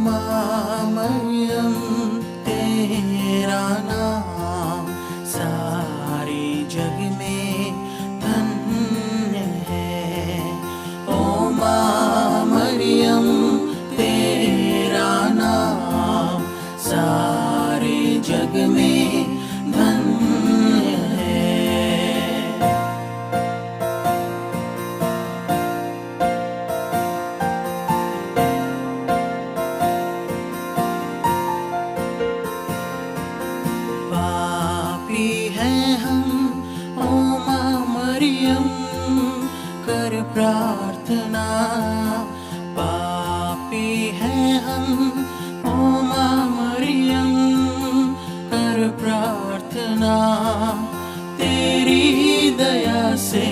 माँ मरियम तेरा नाम सारे जग में धन्य है। ओ माँ मरियम तेरा नाम सारे जग में धन्य है। पापी हैं हम, ओ माँ मरियम कर प्रार्थना। पापी हैं हम, ओ माँ मरियम कर प्रार्थना। तेरी दया से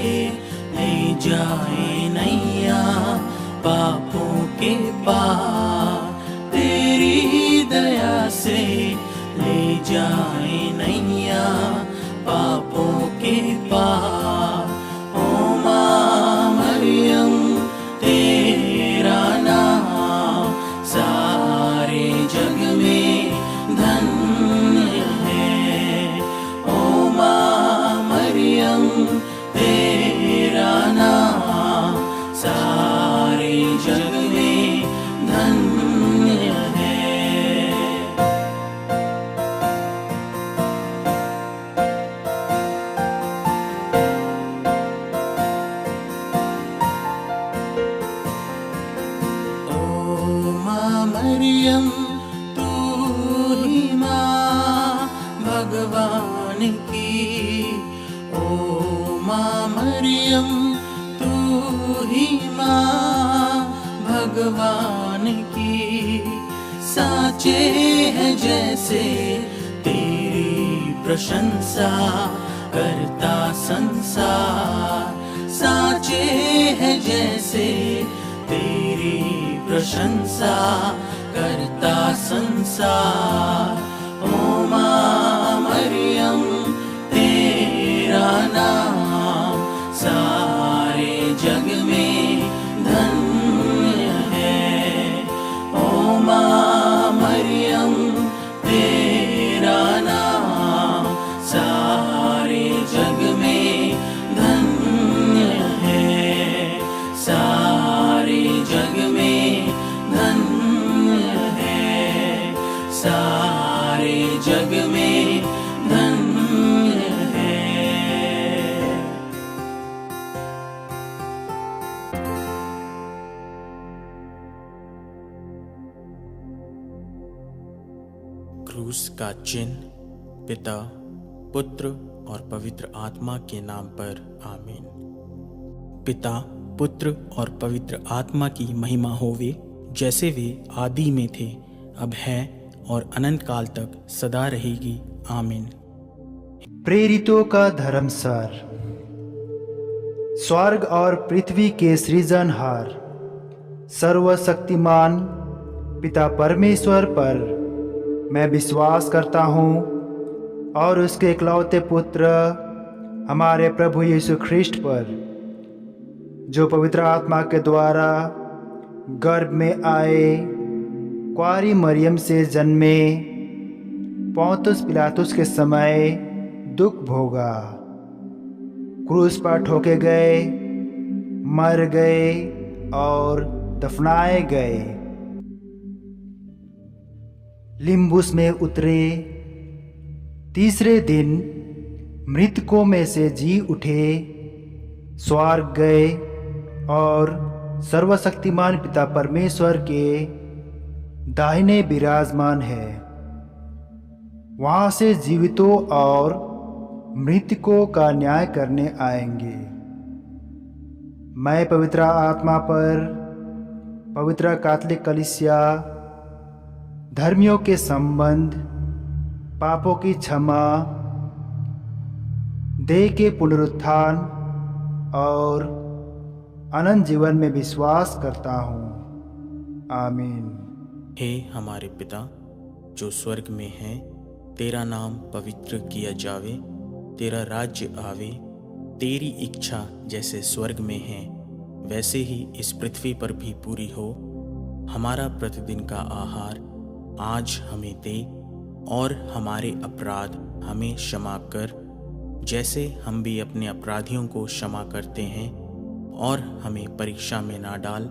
ले जाए नैया पापों के पार। तेरी दया से ले जाए नैया पापों के पार। ओ माँ मरियम तेरा नाम सारे जग में धन्य है। ओ माँ मरियम तेरा नाम सारे जग में धन्य है। मरियम तू ही माँ भगवान की। ओ माँ मरियम तू ही माँ भगवान की। साचे है जैसे तेरी प्रशंसा करता संसार। साचे है जैसे तेरी प्रशंसा करता संसार। ओ माँ मरियम तेरा नाम सारे जग में धन्य है। ओ माँ मरियम तेरा नाम सारे जग में धन्य है। सारे जग में धन्य है। सारे जग में धन्य है। क्रूस का चिन्ह। पिता, पुत्र और पवित्र आत्मा के नाम पर आमीन। पिता, पुत्र और पवित्र आत्मा की महिमा होवे, जैसे वे आदि में थे, अब है और अनंत काल तक सदा रहेगी। आमीन। प्रेरितों का धर्मसार। स्वर्ग और पृथ्वी के सृजनहार सर्वशक्तिमान पिता परमेश्वर पर मैं विश्वास करता हूँ और उसके इकलौते पुत्र हमारे प्रभु यीशु ख्रिस्ट पर, जो पवित्र आत्मा के द्वारा गर्भ में आए, कुंवारी मरियम से जन्मे, पोंतुस पिलातुस के समय दुख भोगा, क्रूस पर ठोके गए, मर गए और दफनाए गए, लिम्बुस में उतरे, तीसरे दिन मृतकों में से जी उठे, स्वर्ग गए और सर्वशक्तिमान पिता परमेश्वर के दाहिने विराजमान है। वहाँ से जीवितों और मृतकों का न्याय करने आएंगे। मैं पवित्र आत्मा पर, पवित्र कैथोलिक कलीसिया, धर्मियों के संबंध, पापों की क्षमा, देह के पुनरुत्थान और अनंत जीवन में विश्वास करता हूँ। आमीन। हे हमारे पिता जो स्वर्ग में है, तेरा नाम पवित्र किया जावे, तेरा राज्य आवे, तेरी इच्छा जैसे स्वर्ग में है वैसे ही इस पृथ्वी पर भी पूरी हो। हमारा प्रतिदिन का आहार आज हमें दे, और हमारे अपराध हमें क्षमा कर, जैसे हम भी अपने अपराधियों को क्षमा करते हैं, और हमें परीक्षा में ना डाल,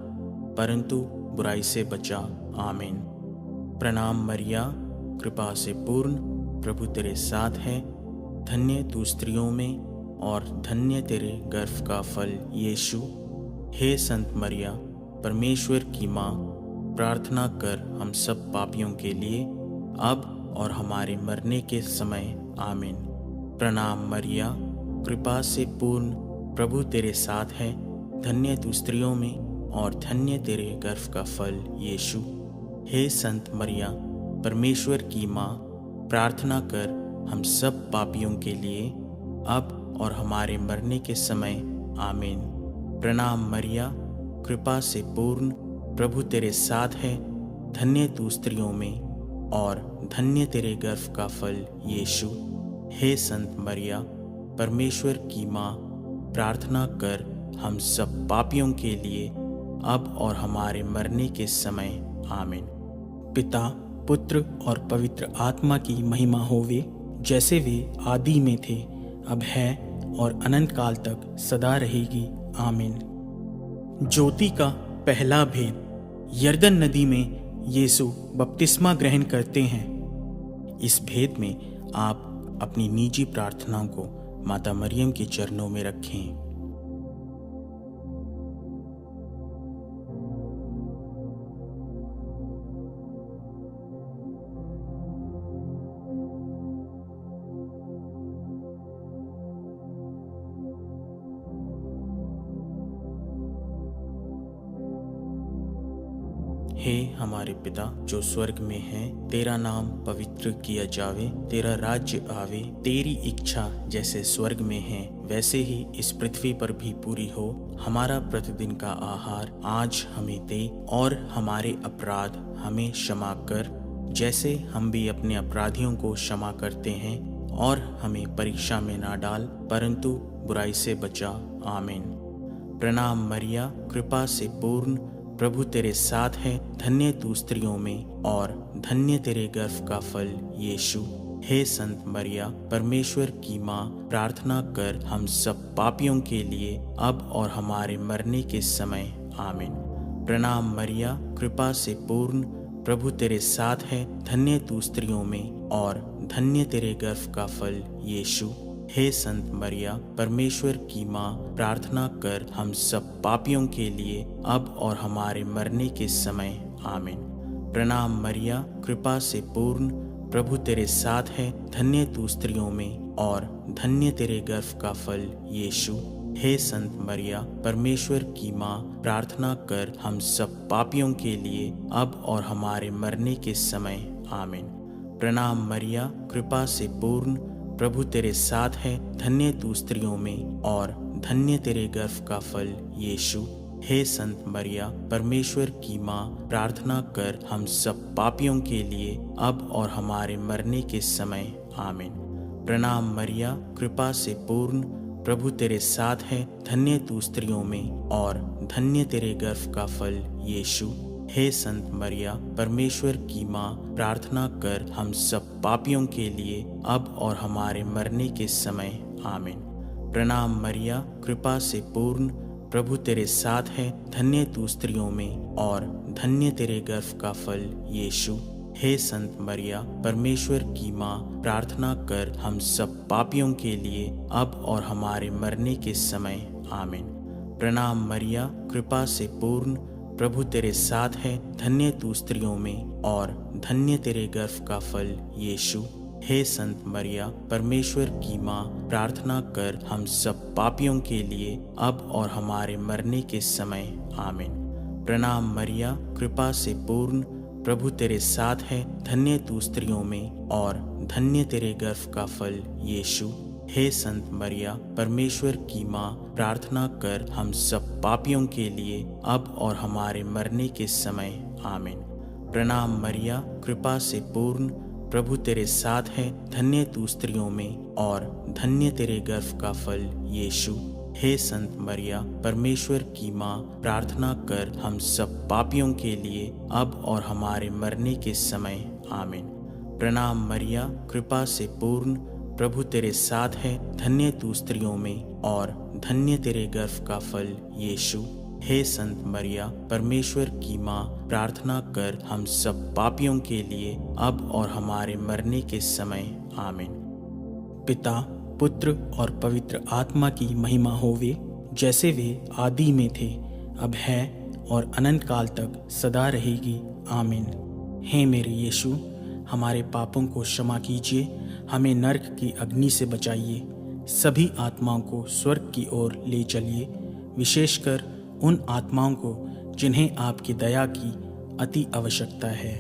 परंतु बुराई से बचा। आमीन। प्रणाम मरिया, कृपा से पूर्ण, प्रभु तेरे साथ है। धन्य तू स्त्रियों में, और धन्य तेरे गर्भ का फल यीशु। हे संत मरिया, परमेश्वर की माँ, प्रार्थना कर हम सब पापियों के लिए, अब और हमारे मरने के समय। आमीन। प्रणाम मरिया, कृपा से पूर्ण, प्रभु तेरे साथ है। धन्य तू स्त्रियों में, और धन्य तेरे गर्भ का फल यीशु। हे संत मरिया, परमेश्वर की माँ, प्रार्थना कर हम सब पापियों के लिए, अब और हमारे मरने के समय। आमीन। प्रणाम मरिया, कृपा से पूर्ण, प्रभु तेरे साथ है। धन्य तू स्त्रियों में, और धन्य तेरे गर्भ का फल यीशु। हे संत मरिया, परमेश्वर की माँ, प्रार्थना कर हम सब पापियों के लिए, अब और हमारे मरने के समय। आमीन। पिता, पुत्र और पवित्र आत्मा की महिमा होवे, जैसे वे आदि में थे, अब है, और अनंत काल तक सदा रहेगी। आमीन। ज्योति का पहला भेद। यरदन नदी में यीशु बपतिस्मा ग्रहण करते हैं। इस भेद में आप अपनी निजी प्रार्थनाओं को माता मरियम के चरणों में रखें। हे हमारे पिता जो स्वर्ग में है, तेरा नाम पवित्र किया जावे, तेरा राज्य आवे, तेरी इच्छा जैसे स्वर्ग में है वैसे ही इस पृथ्वी पर भी पूरी हो। हमारा प्रतिदिन का आहार आज हमें दे, और हमारे अपराध हमें क्षमा कर, जैसे हम भी अपने अपराधियों को क्षमा करते हैं, और हमें परीक्षा में ना डाल, परंतु बुराई से बचा। आमीन। प्रणाम मरिया, कृपा से पूर्ण, प्रभु तेरे साथ है। धन्य तू स्त्रियों में, और धन्य तेरे गर्भ का फल यीशु। हे संत मरिया, परमेश्वर की माँ, प्रार्थना कर हम सब पापियों के लिए, अब और हमारे मरने के समय। आमीन। प्रणाम मरिया, कृपा से पूर्ण, प्रभु तेरे साथ है। धन्य तू स्त्रियों में, और धन्य तेरे गर्भ का फल यीशु। हे संत मरिया, परमेश्वर की माँ, प्रार्थना कर हम सब पापियों के लिए, अब और हमारे मरने के समय। आमीन। प्रणाम मरिया, कृपा से पूर्ण, प्रभु तेरे साथ है। धन्य तू स्त्रियों में, और धन्य तेरे गर्भ का फल यीशु। हे संत मरिया, परमेश्वर की माँ, प्रार्थना कर हम सब पापियों के लिए, अब और हमारे मरने के समय। आमीन। प्रणाम मरिया, कृपा से पूर्ण, प्रभु तेरे साथ है। धन्य तू स्त्रियों में, और धन्य तेरे गर्भ का फल यीशु। हे संत मरिया, परमेश्वर की माँ, प्रार्थना कर हम सब पापियों के लिए, अब और हमारे मरने के समय। आमीन। प्रणाम मरिया, कृपा से पूर्ण, प्रभु तेरे साथ है। धन्य तू स्त्रियों में, और धन्य तेरे गर्भ का फल यीशु। हे संत मरिया, परमेश्वर की माँ, प्रार्थना कर हम सब पापियों के लिए, अब और हमारे मरने के समय। आमीन। प्रणाम मरिया, कृपा से पूर्ण, प्रभु तेरे साथ है। धन्य तू स्त्रियों में, और धन्य तेरे गर्भ का फल यीशु। हे संत मरिया, परमेश्वर की माँ, प्रार्थना कर हम सब पापियों के लिए, अब और हमारे मरने के समय। आमीन। प्रणाम मरिया, कृपा से पूर्ण, प्रभु तेरे साथ है। धन्य तू स्त्रियों में, और धन्य तेरे गर्भ का फल यीशु। हे संत मरिया, परमेश्वर की माँ, प्रार्थना कर हम सब पापियों के लिए, अब और हमारे मरने के समय। आमीन। प्रणाम मरिया, कृपा से पूर्ण, प्रभु तेरे साथ है। धन्य तू स्त्रियों में, और धन्य तेरे गर्भ का फल यीशु। हे संत मरिया, परमेश्वर की माँ, प्रार्थना कर हम सब पापियों के लिए, अब और हमारे मरने के समय। आमीन। प्रणाम मरिया, कृपा से पूर्ण, प्रभु तेरे साथ है। धन्य तू स्त्रियों में, और धन्य तेरे गर्भ का फल यीशु। हे संत मरिया परमेश्वर की माँ, प्रार्थना कर हम सब पापियों के लिए अब और हमारे मरने के समय आमीन। प्रणाम मरिया, कृपा से पूर्ण, प्रभु तेरे साथ है, धन्य तू स्त्रियों में और धन्य तेरे गर्भ का फल यीशु। हे संत मरिया परमेश्वर की माँ, प्रार्थना कर हम सब पापियों के लिए अब और हमारे मरने के समय आमीन। पिता, पुत्र और पवित्र आत्मा की महिमा होवे, जैसे वे आदि में थे, अब है और अनंत काल तक सदा रहेगी आमीन। हे मेरे यीशु, हमारे पापों को क्षमा कीजिए, हमें नरक की अग्नि से बचाइए, सभी आत्माओं को स्वर्ग की ओर ले चलिए, विशेषकर उन आत्माओं को जिन्हें आपकी दया की अति आवश्यकता है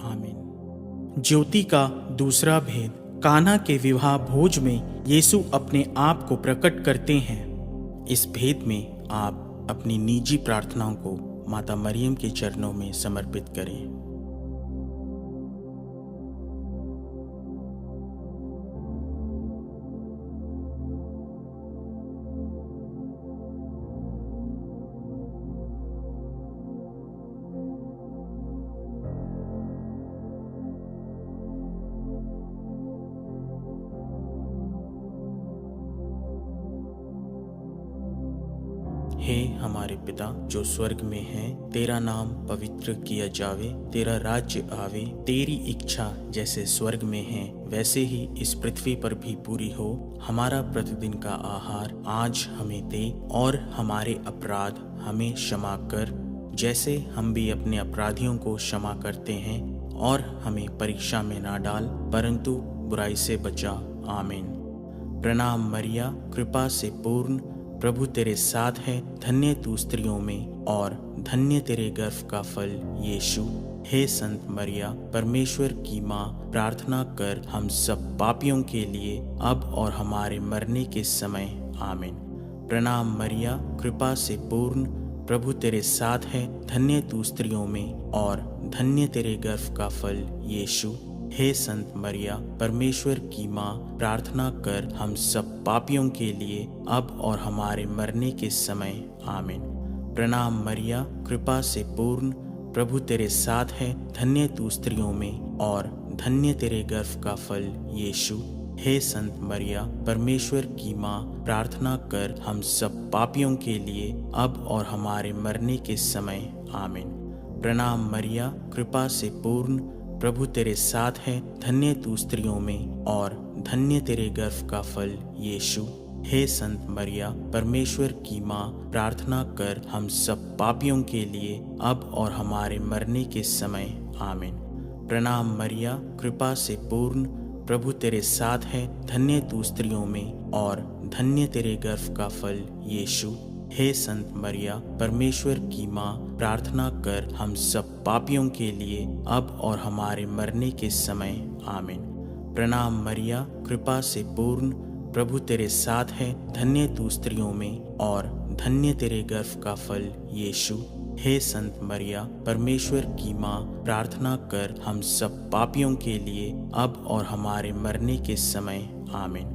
आमीन। ज्योति का दूसरा भेद। कान्हा के विवाह भोज में यीशु अपने आप को प्रकट करते हैं। इस भेद में आप अपनी निजी प्रार्थनाओं को माता मरियम के चरणों में समर्पित करें। हे हमारे पिता जो स्वर्ग में है, तेरा नाम पवित्र किया जावे, तेरा राज्य आवे, तेरी इच्छा जैसे स्वर्ग में है वैसे ही इस पृथ्वी पर भी पूरी हो। हमारा प्रतिदिन का आहार आज हमें दे, और हमारे अपराध हमें क्षमा कर, जैसे हम भी अपने अपराधियों को क्षमा करते हैं, और हमें परीक्षा में ना डाल, परंतु बुराई से बचा आमीन। प्रणाम मरिया, कृपा से पूर्ण, प्रभु तेरे साथ है, धन्य तू स्त्रियों में और धन्य तेरे गर्भ का फल यीशु। हे संत मरिया परमेश्वर की माँ, प्रार्थना कर हम सब पापियों के लिए अब और हमारे मरने के समय आमीन। प्रणाम मरिया, कृपा से पूर्ण, प्रभु तेरे साथ है, धन्य तू स्त्रियों में और धन्य तेरे गर्भ का फल यीशु। हे संत मरिया परमेश्वर की माँ, प्रार्थना कर हम सब पापियों के लिए अब और हमारे मरने के समय आमीन। प्रणाम मरिया, कृपा से पूर्ण, प्रभु तेरे साथ है, धन्य तू स्त्रियों में और धन्य तेरे गर्भ का फल यीशु। हे संत मरिया परमेश्वर की माँ, प्रार्थना कर हम सब पापियों के लिए अब और हमारे मरने के समय आमीन। प्रणाम मरिया, कृपा से पूर्ण, प्रभु तेरे साथ है, धन्य तू स्त्रियों में और धन्य तेरे गर्भ का फल यीशु। हे संत मरिया परमेश्वर की माँ, प्रार्थना कर हम सब पापियों के लिए अब और हमारे मरने के समय आमीन। प्रणाम मरिया, कृपा से पूर्ण, प्रभु तेरे साथ है, धन्य तू स्त्रियों में और धन्य तेरे गर्भ का फल यीशु। हे संत मरिया परमेश्वर की माँ, प्रार्थना कर हम सब पापियों के लिए अब और हमारे मरने के समय आमीन। प्रणाम मरिया, कृपा से पूर्ण, प्रभु तेरे साथ है, धन्य तू स्त्रियों में और धन्य तेरे गर्भ का फल यीशु। हे संत मरिया परमेश्वर की माँ, प्रार्थना कर हम सब पापियों के लिए अब और हमारे मरने के समय आमीन।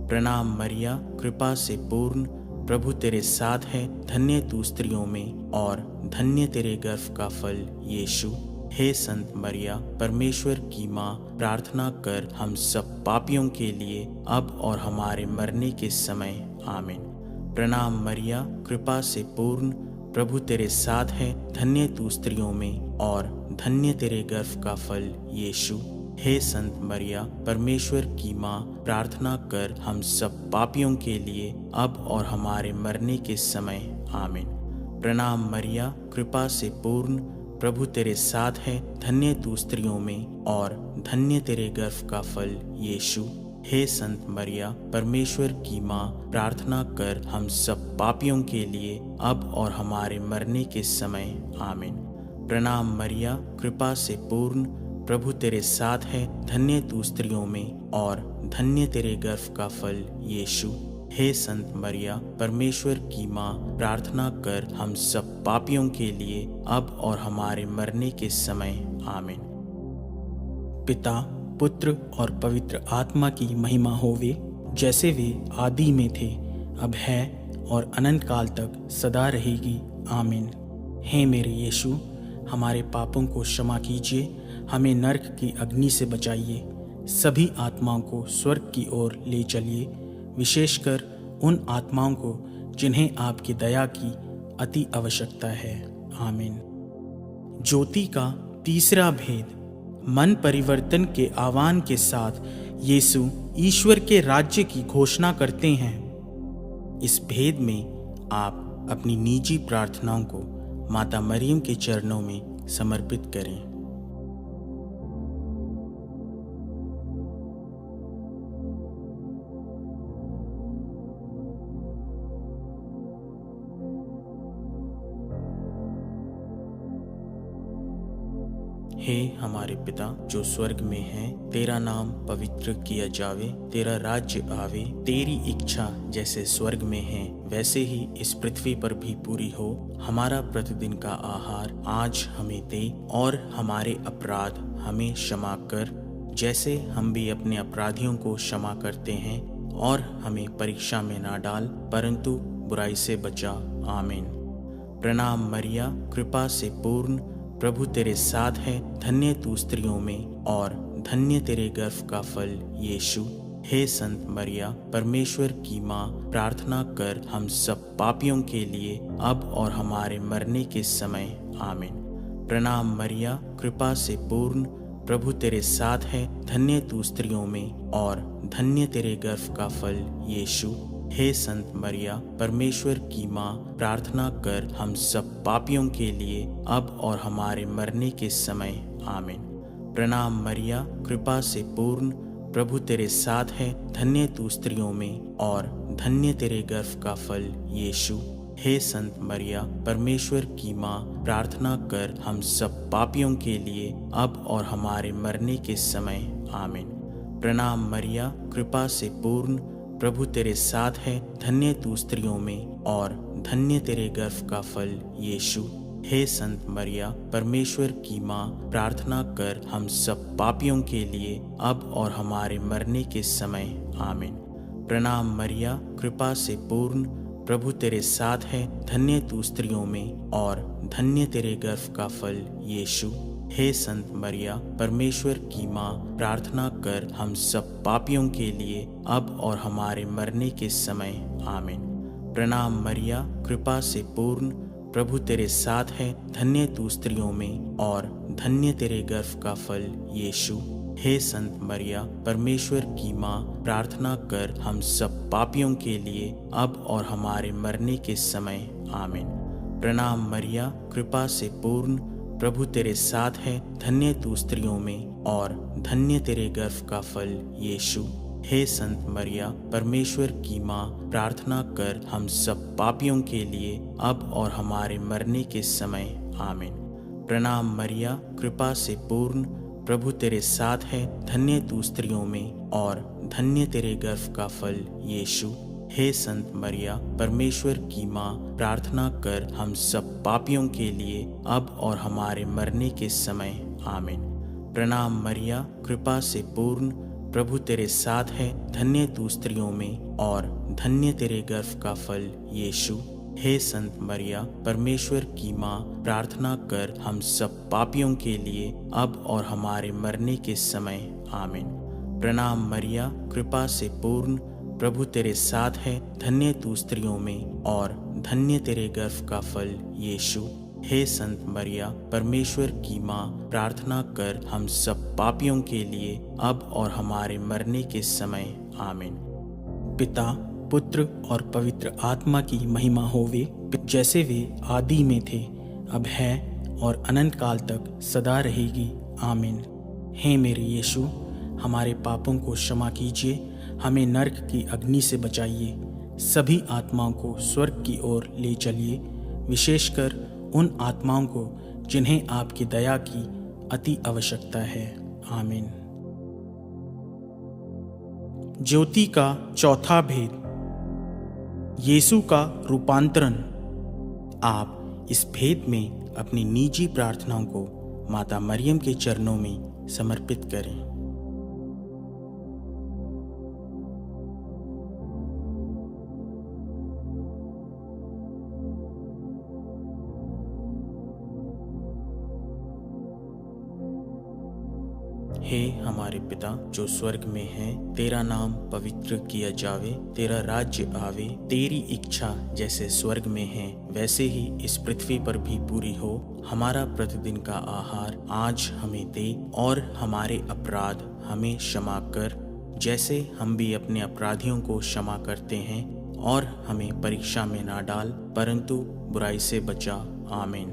प्रणाम मरिया, कृपा से पूर्ण, प्रभु तेरे साथ है, धन्य तू स्त्रियों में और धन्य तेरे गर्भ का फल यीशु। हे संत मरिया परमेश्वर की माँ, प्रार्थना कर हम सब पापियों के लिए अब और हमारे मरने के समय आमीन। प्रणाम मरिया, कृपा से पूर्ण, प्रभु तेरे साथ है, धन्य तू स्त्रियों में और धन्य तेरे गर्भ का फल यीशु। हे संत मरिया परमेश्वर की माँ, प्रार्थना कर हम सब पापियों के लिए अब और हमारे मरने के समय आमीन। प्रणाम मरिया, कृपा से पूर्ण, प्रभु तेरे साथ है, धन्य तू स्त्रियों में और धन्य तेरे गर्भ का फल यीशु। हे संत मरिया परमेश्वर की माँ, प्रार्थना कर हम सब पापियों के लिए अब और हमारे मरने के समय आमीन। प्रणाम मरिया, कृपा से पूर्ण, प्रभु तेरे साथ है, धन्य तू स्त्रियों में और धन्य तेरे गर्भ का फल यीशु। हे संत मरिया परमेश्वर की माँ, प्रार्थना कर हम सब पापियों के लिए अब और हमारे मरने के समय आमीन। पिता, पुत्र और पवित्र आत्मा की महिमा होवे, जैसे वे आदि में थे, अब है और अनंत काल तक सदा रहेगी। आमीन। हे मेरे यीशु, हमारे पापों को क्षमा कीजिए, हमें नरक की अग्नि से बचाइए, सभी आत्माओं को स्वर्ग की ओर ले चलिए, विशेषकर उन आत्माओं को जिन्हें आपकी दया की अति आवश्यकता है। आमीन। ज्योति का तीसरा भेद, मन परिवर्तन के आह्वान के साथ यीशु ईश्वर के राज्य की घोषणा करते हैं। इस भेद में आप अपनी निजी प्रार्थनाओं को माता मरियम के चरणों में समर्पित करें। हे हमारे पिता जो स्वर्ग में है, तेरा नाम पवित्र किया जावे, तेरा राज्य आवे, तेरी इच्छा जैसे स्वर्ग में है वैसे ही इस पृथ्वी पर भी पूरी हो। हमारा प्रतिदिन का आहार आज हमें दे, और हमारे अपराध हमें क्षमा कर, जैसे हम भी अपने अपराधियों को क्षमा करते हैं, और हमें परीक्षा में ना डाल, परंतु बुराई से बचा। आमीन। प्रणाम मरिया, कृपा से पूर्ण, प्रभु तेरे साथ है, धन्य तू स्त्रियों में और धन्य तेरे गर्भ का फल यीशु। हे संत मरिया, परमेश्वर की माँ, प्रार्थना कर हम सब पापियों के लिए अब और हमारे मरने के समय। आमीन। प्रणाम मरिया, कृपा से पूर्ण, प्रभु तेरे साथ है, धन्य तू स्त्रियों में और धन्य तेरे गर्भ का फल यीशु। हे संत मरिया, परमेश्वर की माँ, प्रार्थना कर हम सब पापियों के लिए अब और हमारे मरने के समय। आमीन। प्रणाम मरिया, कृपा से पूर्ण, प्रभु तेरे साथ है, धन्य तू स्त्रियों में और धन्य तेरे गर्भ का फल यीशु। हे संत मरिया, परमेश्वर की माँ, प्रार्थना कर हम सब पापियों के लिए अब और हमारे मरने के समय। आमीन। प्रणाम मरिया, कृपा से पूर्ण, प्रभु तेरे साथ है, धन्य तू स्त्रियों में और धन्य तेरे गर्भ का फल यीशु। हे संत मरिया, परमेश्वर की माँ, प्रार्थना कर हम सब पापियों के लिए अब और हमारे मरने के समय। आमीन। प्रणाम मरिया, कृपा से पूर्ण, प्रभु तेरे साथ है, धन्य तू स्त्रियों में और धन्य तेरे गर्भ का फल यीशु। हे संत मरिया, परमेश्वर की माँ, प्रार्थना कर हम सब पापियों के लिए अब और हमारे मरने के समय। आमीन। प्रणाम मरिया, कृपा से पूर्ण, प्रभु तेरे साथ है, धन्य तू स्त्रियों में और धन्य तेरे गर्भ का फल यीशु। हे संत मरिया, परमेश्वर की माँ, प्रार्थना कर हम सब पापियों के लिए अब और हमारे मरने के समय। आमीन। प्रणाम मरिया, कृपा से पूर्ण, प्रभु तेरे साथ है, धन्य तू स्त्रियों में और धन्य तेरे गर्भ का फल यीशु। हे संत मरिया, परमेश्वर की माँ, प्रार्थना कर हम सब पापियों के लिए अब और हमारे मरने के समय। आमीन। प्रणाम मरिया, कृपा से पूर्ण, प्रभु तेरे साथ है, धन्य तू स्त्रियों में और धन्य तेरे गर्भ का फल यीशु। हे संत मरिया, परमेश्वर की माँ, प्रार्थना कर हम सब पापियों के लिए अब और हमारे मरने के समय। आमीन। प्रणाम मरिया, कृपा से पूर्ण, प्रभु तेरे साथ है, धन्य तू स्त्रियों में और धन्य तेरे गर्भ का फल यीशु। हे संत मरिया, परमेश्वर की माँ, प्रार्थना कर हम सब पापियों के लिए अब और हमारे मरने के समय। आमीन। प्रणाम मरिया, कृपा से पूर्ण, प्रभु तेरे साथ है, धन्य तू स्त्रियों में और धन्य तेरे गर्भ का फल यीशु। हे संत मरिया, परमेश्वर की माँ, प्रार्थना कर हम सब पापियों के लिए अब और हमारे मरने के समय। आमीन। पिता, पुत्र और पवित्र आत्मा की महिमा होवे, जैसे वे आदि में थे, अब है और अनंत काल तक सदा रहेगी। आमीन। हे मेरे यीशु, हमारे पापों को क्षमा कीजिए, हमें नरक की अग्नि से बचाइए, सभी आत्माओं को स्वर्ग की ओर ले चलिए, विशेषकर उन आत्माओं को जिन्हें आपकी दया की अति आवश्यकता है। आमीन। ज्योति का चौथा भेद, यीशु का रूपांतरण। आप इस भेद में अपनी निजी प्रार्थनाओं को माता मरियम के चरणों में समर्पित करें। हे हमारे पिता जो स्वर्ग में है, तेरा नाम पवित्र किया जावे, तेरा राज्य आवे, तेरी इच्छा जैसे स्वर्ग में है वैसे ही इस पृथ्वी पर भी पूरी हो। हमारा प्रतिदिन का आहार आज हमें दे, और हमारे अपराध हमें क्षमा कर, जैसे हम भी अपने अपराधियों को क्षमा करते हैं, और हमें परीक्षा में ना डाल, परंतु बुराई से बचा। आमीन।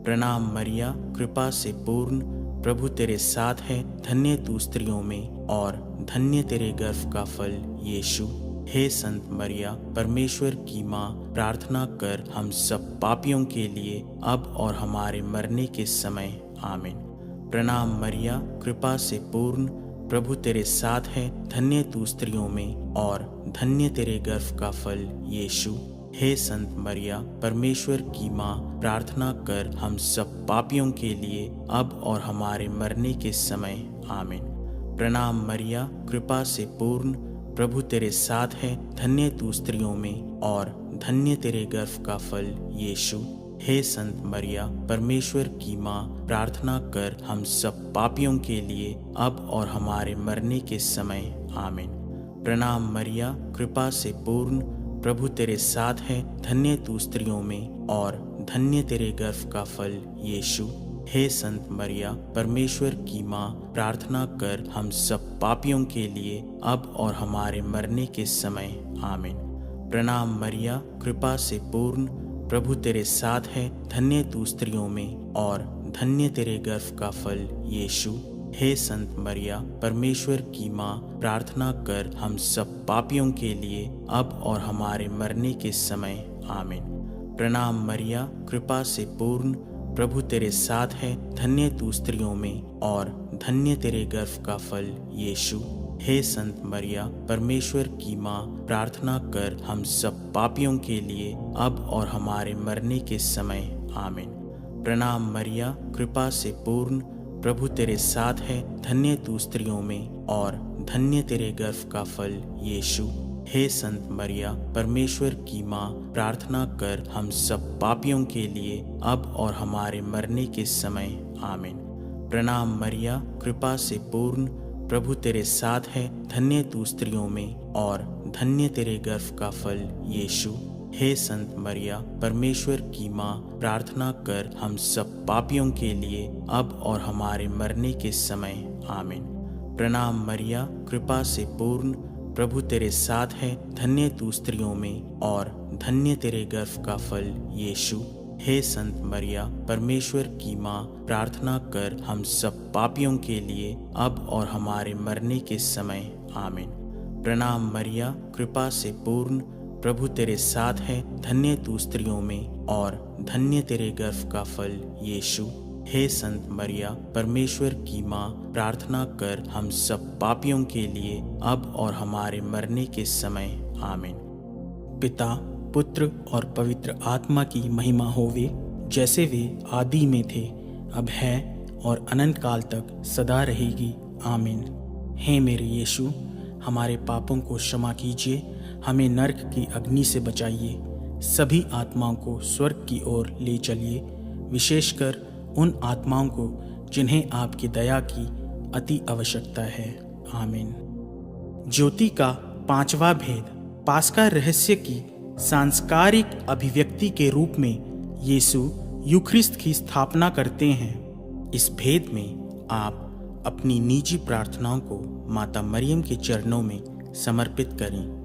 प्रणाम मरिया, कृपा से पूर्ण, प्रभु तेरे साथ है, धन्य तू स्त्रियों में और धन्य तेरे गर्भ का फल यीशु। हे संत मरिया, परमेश्वर की माँ, प्रार्थना कर हम सब पापियों के लिए अब और हमारे मरने के समय। आमीन। प्रणाम मरिया, कृपा से पूर्ण, प्रभु तेरे साथ है, धन्य तू स्त्रियों में और धन्य तेरे गर्भ का फल यीशु। हे संत मरिया, परमेश्वर की माँ, प्रार्थना कर हम सब पापियों के लिए अब और हमारे मरने के समय। आमीन। प्रणाम मरिया, कृपा से पूर्ण, प्रभु तेरे साथ है, धन्य तू स्त्रियों में और धन्य तेरे गर्भ का फल यीशु। हे संत मरिया, परमेश्वर की माँ, प्रार्थना कर हम सब पापियों के लिए अब और हमारे मरने के समय। आमीन। प्रणाम मरिया, कृपा से पूर्ण, प्रभु तेरे साथ है, धन्य तू स्त्रियों में और धन्य तेरे गर्भ का फल यीशु। हे संत मरिया, परमेश्वर की माँ, प्रार्थना कर हम सब पापियों के लिए अब और हमारे मरने के समय। आमीन। प्रणाम मरिया, कृपा से पूर्ण, प्रभु तेरे साथ है, धन्य तू स्त्रियों में और धन्य तेरे गर्भ का फल यीशु। हे संत मरिया, परमेश्वर की माँ, प्रार्थना कर हम सब पापियों के लिए अब और हमारे मरने के समय। आमीन। प्रणाम मरिया, कृपा से पूर्ण, प्रभु तेरे साथ है, धन्य तू स्त्रियों में और धन्य तेरे गर्भ का फल यीशु। हे संत मरिया, परमेश्वर की माँ, प्रार्थना कर हम सब पापियों के लिए अब और हमारे मरने के समय। आमीन। प्रणाम मरिया, कृपा से पूर्ण, प्रभु तेरे साथ है, धन्य तू स्त्रियों में और धन्य तेरे गर्भ का फल यीशु। हे संत मरिया, परमेश्वर की माँ, प्रार्थना कर हम सब पापियों के लिए अब और हमारे मरने के समय। आमीन। प्रणाम मरिया, कृपा से पूर्ण, प्रभु तेरे साथ है, धन्य तू स्त्रियों में और धन्य तेरे गर्भ का फल यीशु। हे संत मरिया, परमेश्वर की माँ, प्रार्थना कर हम सब पापियों के लिए अब और हमारे मरने के समय। आमीन। प्रणाम मरिया, कृपा से पूर्ण, प्रभु तेरे साथ है, धन्य तू स्त्रियों में और धन्य तेरे गर्भ का फल यीशु। हे संत मरिया, परमेश्वर की माँ, प्रार्थना कर हम सब पापियों के लिए अब और हमारे मरने के समय। आमीन। प्रणाम मरिया, कृपा से पूर्ण, प्रभु तेरे साथ है, धन्य तू स्त्रियों में और धन्य तेरे गर्भ का फल यीशु। हे संत मरिया, परमेश्वर की माँ, प्रार्थना कर हम सब पापियों के लिए अब और हमारे मरने के समय। आमीन। पिता, पुत्र और पवित्र आत्मा की महिमा होवे, जैसे वे आदि में थे, अब है और अनंत काल तक सदा रहेगी। आमीन। हे मेरे यीशु, हमारे पापों को क्षमा कीजिए, हमें नरक की अग्नि से बचाइए, सभी आत्माओं को स्वर्ग की ओर ले चलिए, विशेषकर उन आत्माओं को जिन्हें आपकी दया की अति आवश्यकता है। आमीन। ज्योति का पांचवा भेद, पास्का रहस्य की सांस्कारिक अभिव्यक्ति के रूप में यीशु यूख्रिस्त की स्थापना करते हैं। इस भेद में आप अपनी निजी प्रार्थनाओं को माता मरियम के चरणों में समर्पित करें।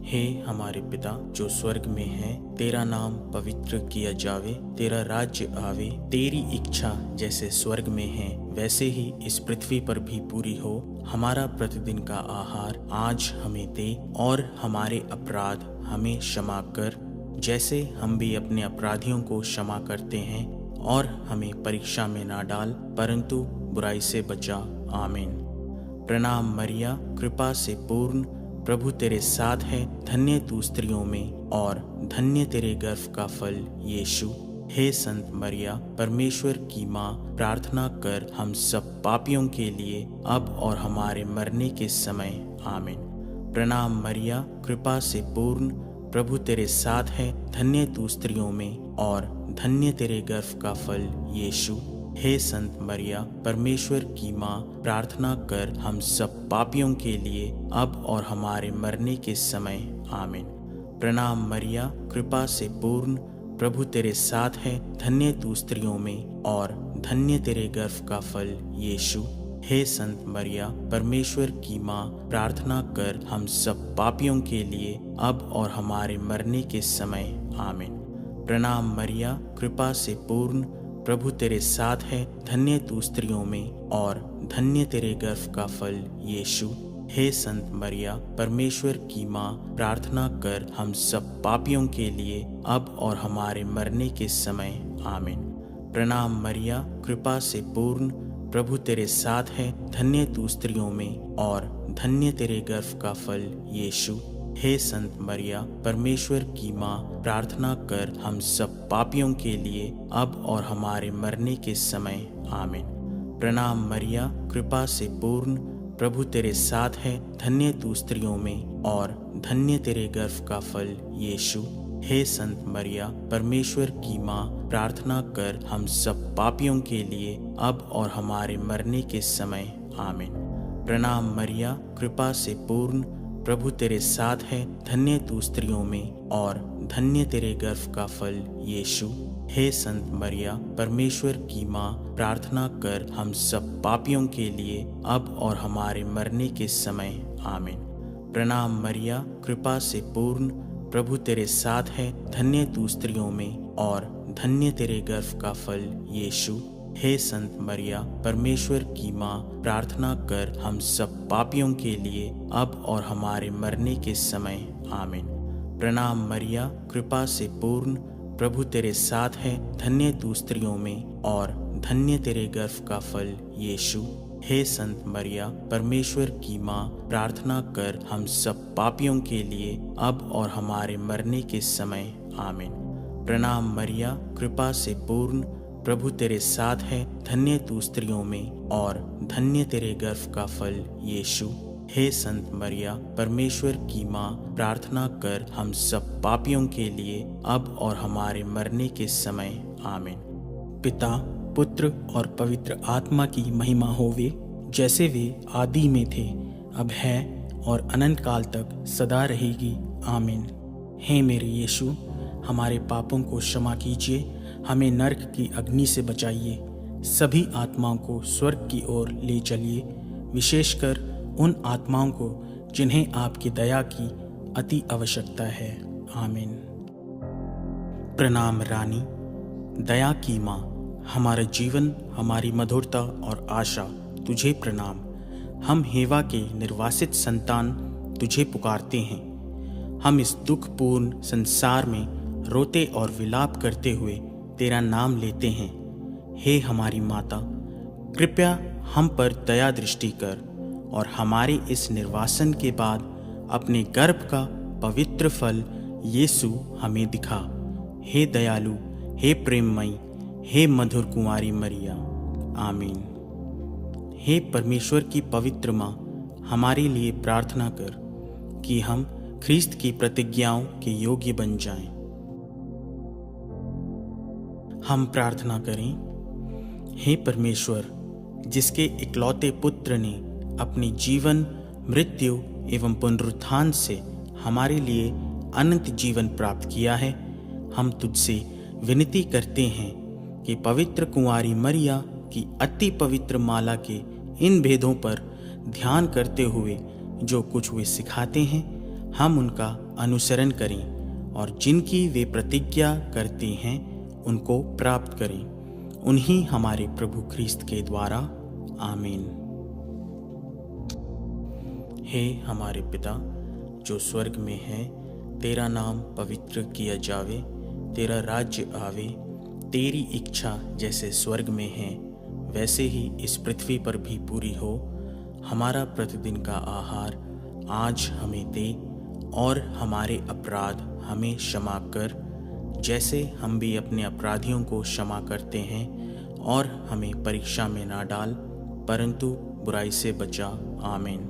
हे हमारे पिता जो स्वर्ग में है, तेरा नाम पवित्र किया जावे, तेरा राज्य आवे, तेरी इच्छा जैसे स्वर्ग में है वैसे ही इस पृथ्वी पर भी पूरी हो। हमारा प्रतिदिन का आहार आज हमें दे, और हमारे अपराध हमें क्षमा कर, जैसे हम भी अपने अपराधियों को क्षमा करते हैं, और हमें परीक्षा में ना डाल, परंतु बुराई से बचा। आमीन। प्रणाम मरिया, कृपा से पूर्ण, प्रभु तेरे साथ है, धन्य तू स्त्रियों में और धन्य तेरे गर्भ का फल यीशु। हे संत मरिया परमेश्वर की माँ, प्रार्थना कर हम सब पापियों के लिए अब और हमारे मरने के समय आमीन। प्रणाम मरिया, कृपा से पूर्ण, प्रभु तेरे साथ है, धन्य तू स्त्रियों में और धन्य तेरे गर्भ का फल यीशु। हे संत मरिया परमेश्वर की माँ, प्रार्थना कर हम सब पापियों के लिए अब और हमारे मरने के समय आमीन। प्रणाम मरिया, कृपा से पूर्ण, प्रभु तेरे साथ है, धन्य तू स्त्रियों में और धन्य तेरे गर्भ का फल यीशु। हे संत मरिया परमेश्वर की माँ, प्रार्थना कर हम सब पापियों के लिए अब और हमारे मरने के समय आमीन। प्रणाम मरिया, कृपा से पूर्ण, प्रभु तेरे साथ है, धन्य तू स्त्रियों में और धन्य तेरे गर्भ का फल यीशु। हे संत मरिया परमेश्वर की माँ, प्रार्थना कर हम सब पापियों के लिए अब और हमारे मरने के समय आमीन। प्रणाम मरिया, कृपा से पूर्ण, प्रभु तेरे साथ है, धन्य तू स्त्रियों में और धन्य तेरे गर्भ का फल यीशु। हे संत मरिया परमेश्वर की माँ, प्रार्थना कर हम सब पापियों के लिए अब और हमारे मरने के समय आमीन। प्रणाम मरिया, कृपा से पूर्ण, प्रभु तेरे साथ है, धन्य तू स्त्रियों में और धन्य तेरे गर्भ का फल यीशु। हे संत मरिया परमेश्वर की माँ, प्रार्थना कर हम सब पापियों के लिए अब और हमारे मरने के समय आमीन। प्रणाम मरिया, कृपा से पूर्ण, प्रभु तेरे साथ है, धन्य तू स्त्रियों में और धन्य तेरे गर्भ का फल यीशु। हे संत मरिया परमेश्वर की माँ, प्रार्थना कर हम सब पापियों के लिए अब और हमारे मरने के समय आमीन। प्रणाम मरिया, कृपा से पूर्ण, प्रभु तेरे साथ है, धन्य तू स्त्रियों में और धन्य तेरे गर्भ का फल यीशु। हे संत मरिया परमेश्वर की माँ, प्रार्थना कर हम सब पापियों के लिए अब और हमारे मरने के समय आमीन। प्रणाम मरिया, कृपा से पूर्ण, प्रभु तेरे साथ है, धन्य तू स्त्रियों में और धन्य तेरे गर्भ का फल यीशु। हे संत मरिया परमेश्वर की माँ, प्रार्थना कर हम सब पापियों के लिए अब और हमारे मरने के समय आमीन। प्रणाम मरिया, कृपा से पूर्ण, प्रभु तेरे साथ है, धन्य तू स्त्रियों में और धन्य तेरे गर्भ का फल यीशु। हे संत मरिया परमेश्वर की माँ, प्रार्थना कर हम सब पापियों के लिए अब और हमारे मरने के समय आमीन। पिता, पुत्र और पवित्र आत्मा की महिमा होवे, जैसे वे आदि में थे, अब है और अनंत काल तक सदा रहेगी। आमीन। हे मेरे यीशु, हमारे पापों को क्षमा कीजिए, हमें नरक की अग्नि से बचाइए, सभी आत्माओं को स्वर्ग की ओर ले चलिए, विशेषकर उन आत्माओं को जिन्हें आपकी दया की अति आवश्यकता है। आमीन। प्रणाम रानी, दया की माँ, हमारा जीवन, हमारी मधुरता और आशा तुझे प्रणाम। हम हेवा के निर्वासित संतान तुझे पुकारते हैं। हम इस दुखपूर्ण संसार में रोते और विलाप करते हुए तेरा नाम लेते हैं। हे हमारी माता, कृपया हम पर दया दृष्टि कर और हमारे इस निर्वासन के बाद अपने गर्भ का पवित्र फल यीशु हमें दिखा। हे दयालु, हे प्रेममयी, हे मधुर कुंवारी मरिया। आमीन। हे परमेश्वर की पवित्र माँ, हमारे लिए प्रार्थना कर कि हम ख्रीस्त की प्रतिज्ञाओं के योग्य बन जाएं। हम प्रार्थना करें। हे परमेश्वर, जिसके इकलौते पुत्र ने अपने जीवन, मृत्यु एवं पुनरुत्थान से हमारे लिए अनंत जीवन प्राप्त किया है, हम तुझसे विनती करते हैं कि पवित्र कुंवारी मरिया की अति पवित्र माला के इन भेदों पर ध्यान करते हुए जो कुछ वे सिखाते हैं, हम उनका अनुसरण करें और जिनकी वे प्रतिज्ञा करते हैं उनको प्राप्त करें। उन्हीं हमारे प्रभु ख्रीस्त के द्वारा। आमीन। हे हमारे पिता जो स्वर्ग में है, तेरा नाम पवित्र किया जावे, तेरा राज्य आवे, तेरी इच्छा जैसे स्वर्ग में है वैसे ही इस पृथ्वी पर भी पूरी हो। हमारा प्रतिदिन का आहार आज हमें दे और हमारे अपराध हमें क्षमा कर, जैसे हम भी अपने अपराधियों को क्षमा करते हैं, और हमें परीक्षा में ना डाल, परंतु बुराई से बचा। आमीन।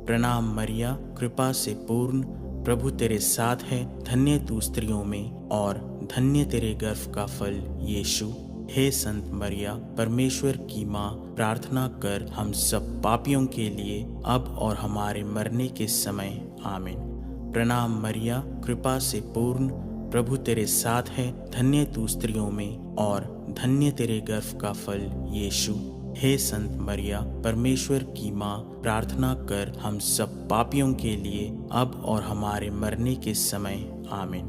प्रणाम मरिया, कृपा से पूर्ण, प्रभु तेरे साथ है। धन्य तू स्त्रियों में, और धन्य तेरे गर्भ का फल यीशु। हे संत मरिया, परमेश्वर की माँ, प्रार्थना कर हम सब पापियों के लिए, अब और हमारे मरने के समय। आमीन। प्रणाम मरिया, कृपा से पूर्ण, प्रभु तेरे साथ है। धन्य तू स्त्रियों में, और धन्य तेरे गर्भ का फल यीशु। हे संत मरिया, परमेश्वर की माँ, प्रार्थना कर हम सब पापियों के लिए, अब और हमारे मरने के समय। आमीन।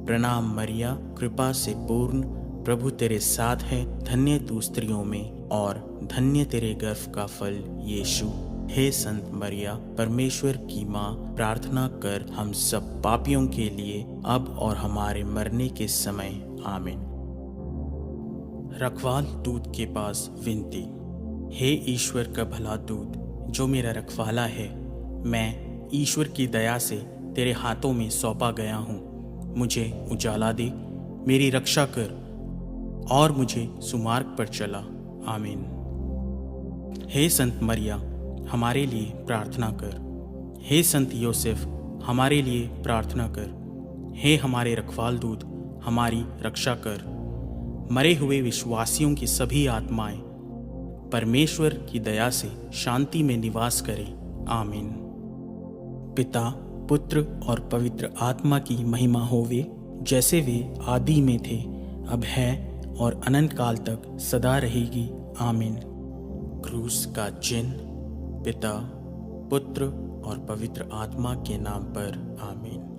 प्रणाम मरिया, कृपा से पूर्ण, प्रभु तेरे साथ है। धन्य तू स्त्रियों में, और धन्य तेरे गर्भ का फल यीशु। हे संत मरिया, परमेश्वर की माँ, प्रार्थना कर हम सब पापियों के लिए, अब और हमारे मरने के समय। आमीन। रखवाल दूत के पास विनती। हे ईश्वर का भला दूत, जो मेरा रखवाला है, मैं ईश्वर की दया से तेरे हाथों में सौंपा गया हूँ। मुझे उजाला दे, मेरी रक्षा कर, और मुझे सुमार्ग पर चला। आमीन। हे संत मरिया, हमारे लिए प्रार्थना कर। हे संत योसेफ, हमारे लिए प्रार्थना कर। हे हमारे रखवाल दूत, हमारी रक्षा कर। मरे हुए विश्वासियों की सभी आत्माएं परमेश्वर की दया से शांति में निवास करें। आमीन। पिता, पुत्र और पवित्र आत्मा की महिमा होवे, जैसे वे आदि में थे, अब है और अनंत काल तक सदा रहेगी। आमीन। क्रूस का चिन्ह। पिता, पुत्र और पवित्र आत्मा के नाम पर। आमीन।